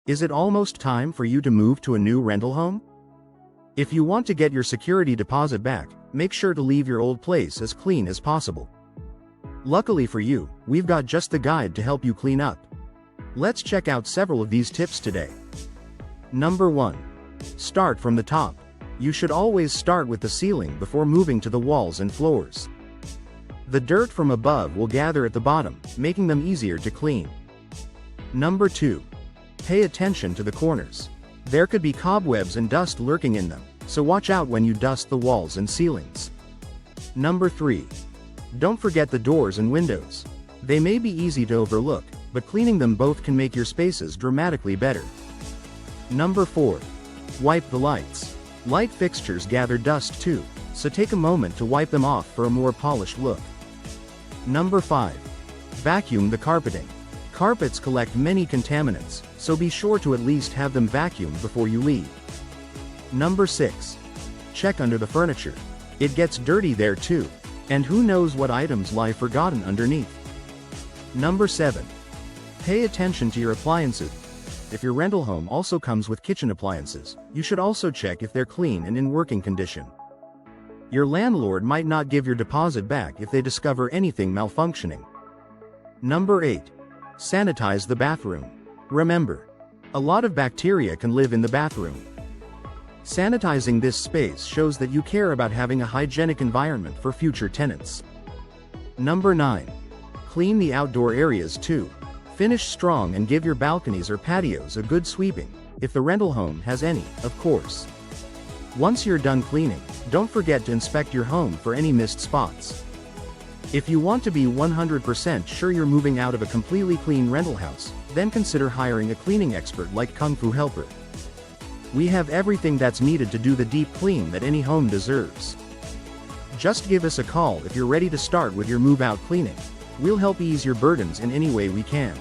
Is it almost time for you to move to a new rental home? If you want to get your security deposit back, make sure to leave your old place as clean as possible. Luckily for you, we've got just the guide to help you clean up. Let's check out several of these tips today. Number 1. Start from the top. You should always start with the ceiling before moving to the walls and floors. The dirt from above will gather at the bottom, making them easier to clean. Number 2. Pay attention to the corners. There could be cobwebs and dust lurking in them, so watch out when you dust the walls and ceilings. Number 3. Don't forget the doors and windows. They may be easy to overlook, but cleaning them both can make your spaces dramatically better. Number 4. Wipe the lights. Light fixtures gather dust too, so take a moment to wipe them off for a more polished look. Number 5. Vacuum the carpeting. Carpets collect many contaminants, so be sure to at least have them vacuumed before you leave. Number 6. Check under the furniture. It gets dirty there too, and who knows what items lie forgotten underneath. Number 7. Pay attention to your appliances. If your rental home also comes with kitchen appliances, you should also check if they're clean and in working condition. Your landlord might not give your deposit back if they discover anything malfunctioning. Number 8. Sanitize the bathroom. Remember, a lot of bacteria can live in the bathroom. Sanitizing this space shows that you care about having a hygienic environment for future tenants. Number 9. Clean the outdoor areas too. Finish strong and give your balconies or patios a good sweeping, if the rental home has any, of course. Once you're done cleaning, don't forget to inspect your home for any missed spots. If you want to be 100% sure you're moving out of a completely clean rental house, then consider hiring a cleaning expert like Kung Fu Helper. We have everything that's needed to do the deep clean that any home deserves. Just give us a call if you're ready to start with your move-out cleaning. We'll help ease your burdens in any way we can.